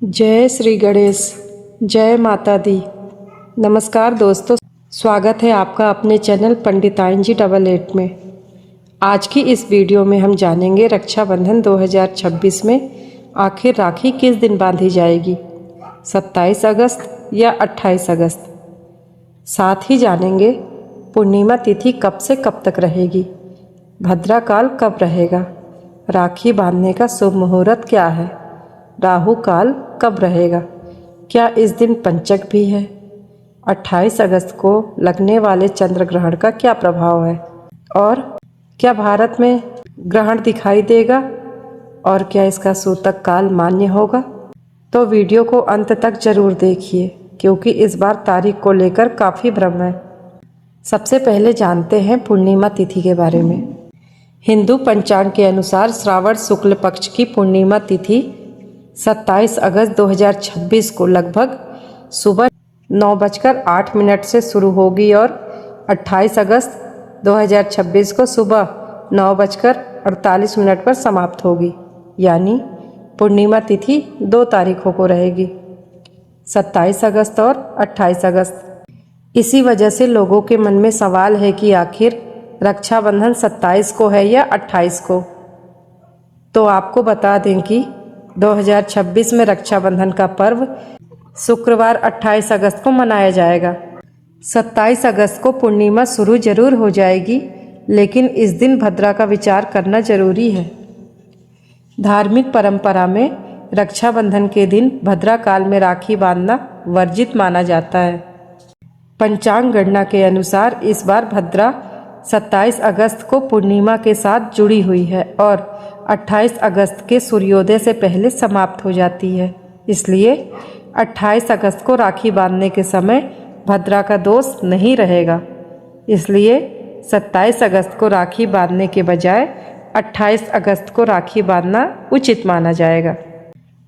जय श्री गणेश। जय माता दी। नमस्कार दोस्तों, स्वागत है आपका अपने चैनल पंडिताइन जी 88 में। आज की इस वीडियो में हम जानेंगे रक्षाबंधन 2026 में आखिर राखी किस दिन बांधी जाएगी, 27 अगस्त या 28 अगस्त। साथ ही जानेंगे पूर्णिमा तिथि कब से कब तक रहेगी, भद्रा काल कब रहेगा, राखी बांधने का शुभ मुहूर्त क्या है, राहु काल कब रहेगा, क्या इस दिन पंचक भी है, 28 अगस्त को लगने वाले चंद्र ग्रहण का क्या प्रभाव है, और क्या भारत में ग्रहण दिखाई देगा और क्या इसका सूतक काल मान्य होगा। तो वीडियो को अंत तक जरूर देखिए क्योंकि इस बार तारीख को लेकर काफ़ी भ्रम है। सबसे पहले जानते हैं पूर्णिमा तिथि के बारे में। हिंदू पंचांग के अनुसार श्रावण शुक्ल पक्ष की पूर्णिमा तिथि 27 अगस्त 2026 को लगभग सुबह 9:08 से शुरू होगी और 28 अगस्त 2026 को सुबह 9:48 पर समाप्त होगी। यानी पूर्णिमा तिथि 2 तारीखों को रहेगी, 27 अगस्त और 28 अगस्त। इसी वजह से लोगों के मन में सवाल है कि आखिर रक्षाबंधन 27 को है या 28 को। तो आपको बता दें कि 2026 में रक्षाबंधन का पर्व शुक्रवार 28 अगस्त को मनाया जाएगा। 27 अगस्त को पूर्णिमा शुरू जरूर हो जाएगी, लेकिन इस दिन भद्रा का विचार करना जरूरी है। धार्मिक परंपरा में रक्षाबंधन के दिन भद्रा काल में राखी बांधना वर्जित माना जाता है। पंचांग गणना के अनुसार इस बार भद्रा 27 अगस्त को पूर्णिमा के साथ जुड़ी हुई है और 28 अगस्त के सूर्योदय से पहले समाप्त हो जाती है। इसलिए 28 अगस्त को राखी बांधने के समय भद्रा का दोष नहीं रहेगा। इसलिए 27 अगस्त को राखी बांधने के बजाय 28 अगस्त को राखी बांधना उचित माना जाएगा।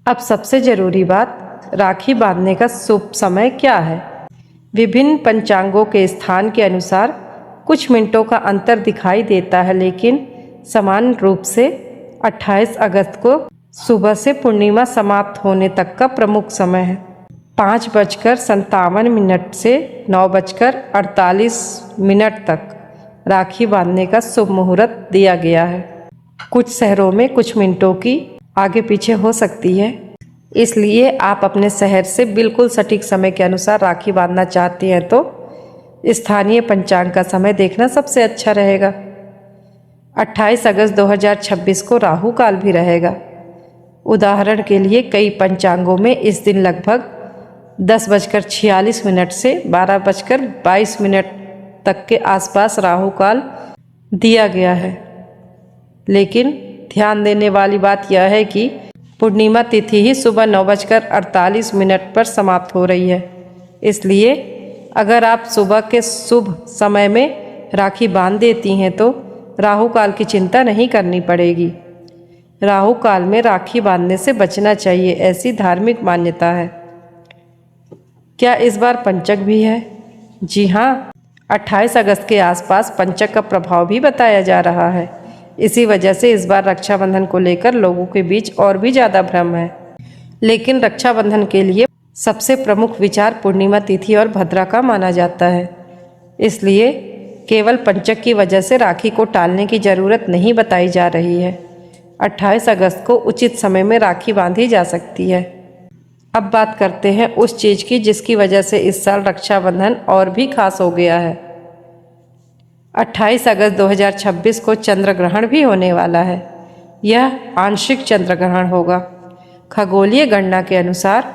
अब सबसे ज़रूरी बात, राखी बांधने का शुभ समय क्या है। विभिन्न पंचांगों के स्थान के अनुसार कुछ मिनटों का अंतर दिखाई देता है, लेकिन समान रूप से 28 अगस्त को सुबह से पूर्णिमा समाप्त होने तक का प्रमुख समय है। 5:57 से 9:48 तक राखी बांधने का शुभ मुहूर्त दिया गया है। कुछ शहरों में कुछ मिनटों की आगे पीछे हो सकती है, इसलिए आप अपने शहर से बिल्कुल सटीक समय के अनुसार राखी बांधना चाहते हैं तो स्थानीय पंचांग का समय देखना सबसे अच्छा रहेगा। 28 अगस्त 2026 को राहु काल भी रहेगा। उदाहरण के लिए कई पंचांगों में इस दिन लगभग 10:46 से 12:22 तक के आसपास राहु काल दिया गया है। लेकिन ध्यान देने वाली बात यह है कि पूर्णिमा तिथि ही सुबह 9:48 पर समाप्त हो रही है। इसलिए अगर आप सुबह के शुभ समय में राखी बांध देती हैं तो राहु काल की चिंता नहीं करनी पड़ेगी। राहु काल में राखी बांधने से बचना चाहिए, ऐसी धार्मिक मान्यता है। क्या इस बार पंचक भी है? जी हाँ, 28 अगस्त के आसपास पंचक का प्रभाव भी बताया जा रहा है। इसी वजह से इस बार रक्षाबंधन को लेकर लोगों के बीच और भी ज़्यादा भ्रम है। लेकिन रक्षाबंधन के लिए सबसे प्रमुख विचार पूर्णिमा तिथि और भद्रा का माना जाता है। इसलिए केवल पंचक की वजह से राखी को टालने की ज़रूरत नहीं बताई जा रही है। 28 अगस्त को उचित समय में राखी बांधी जा सकती है। अब बात करते हैं उस चीज़ की जिसकी वजह से इस साल रक्षाबंधन और भी खास हो गया है। 28 अगस्त 2026 को चंद्र ग्रहण भी होने वाला है। यह आंशिक चंद्र ग्रहण होगा। खगोलीय गणना के अनुसार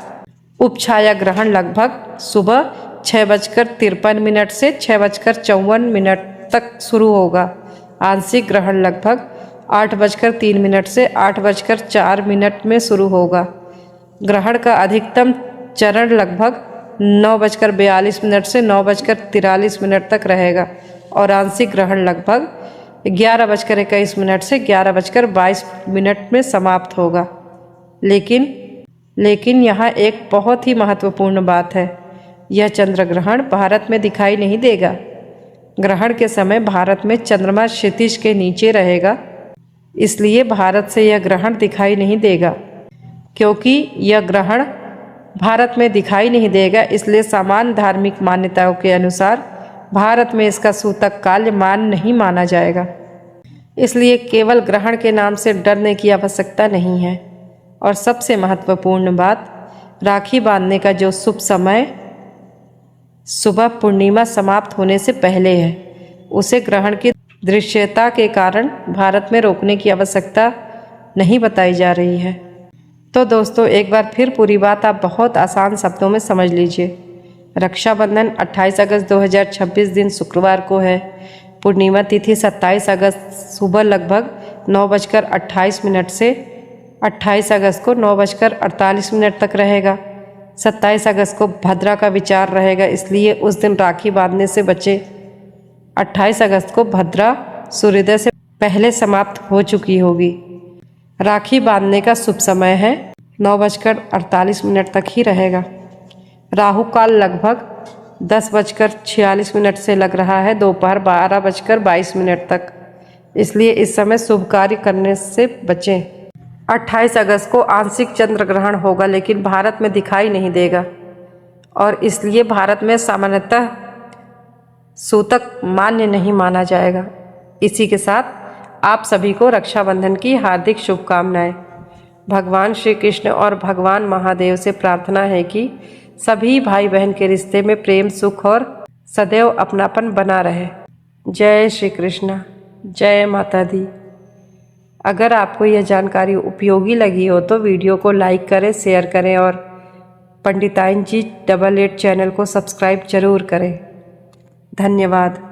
उपछाया ग्रहण लगभग सुबह 6:53 से 6:54 तक शुरू होगा। आंशिक ग्रहण लगभग 8:03 से 8:04 में शुरू होगा। ग्रहण का अधिकतम चरण लगभग 9:42 से 9:43 तक रहेगा और आंशिक ग्रहण लगभग 11:21 से 11:22 में समाप्त होगा। लेकिन यहाँ एक बहुत ही महत्वपूर्ण बात है, यह चंद्र ग्रहण भारत में दिखाई नहीं देगा। ग्रहण के समय भारत में चंद्रमा क्षितिज के नीचे रहेगा, इसलिए भारत से यह ग्रहण दिखाई नहीं देगा। क्योंकि यह ग्रहण भारत में दिखाई नहीं देगा, इसलिए सामान्य धार्मिक मान्यताओं के अनुसार भारत में इसका सूतक काल्यमान नहीं माना जाएगा। इसलिए केवल ग्रहण के नाम से डरने की आवश्यकता नहीं है। और सबसे महत्वपूर्ण बात, राखी बांधने का जो शुभ समय सुबह पूर्णिमा समाप्त होने से पहले है, उसे ग्रहण की दृश्यता के कारण भारत में रोकने की आवश्यकता नहीं बताई जा रही है। तो दोस्तों, एक बार फिर पूरी बात आप बहुत आसान शब्दों में समझ लीजिए। रक्षाबंधन 28 अगस्त 2026 दिन शुक्रवार को है। पूर्णिमा तिथि 27 अगस्त सुबह लगभग 9:28 से 28 अगस्त को 9:48 तक रहेगा। 27 अगस्त को भद्रा का विचार रहेगा, इसलिए उस दिन राखी बांधने से बचे। 28 अगस्त को भद्रा सूर्योदय से पहले समाप्त हो चुकी होगी। राखी बांधने का शुभ समय है 9:48 तक ही रहेगा। राहु काल लगभग 10:46 से लग रहा है दोपहर 12:22 तक, इसलिए इस समय शुभ कार्य करने से बचें। 28 अगस्त को आंशिक चंद्र ग्रहण होगा, लेकिन भारत में दिखाई नहीं देगा और इसलिए भारत में सामान्यतः सूतक मान्य नहीं माना जाएगा। इसी के साथ आप सभी को रक्षाबंधन की हार्दिक शुभकामनाएं। भगवान श्री कृष्ण और भगवान महादेव से प्रार्थना है कि सभी भाई बहन के रिश्ते में प्रेम, सुख और सदैव अपनापन बना रहे। जय श्री कृष्ण, जय माता दी। अगर आपको यह जानकारी उपयोगी लगी हो तो वीडियो को लाइक करें, शेयर करें और पंडिताइन जी 88 चैनल को सब्सक्राइब जरूर करें। धन्यवाद।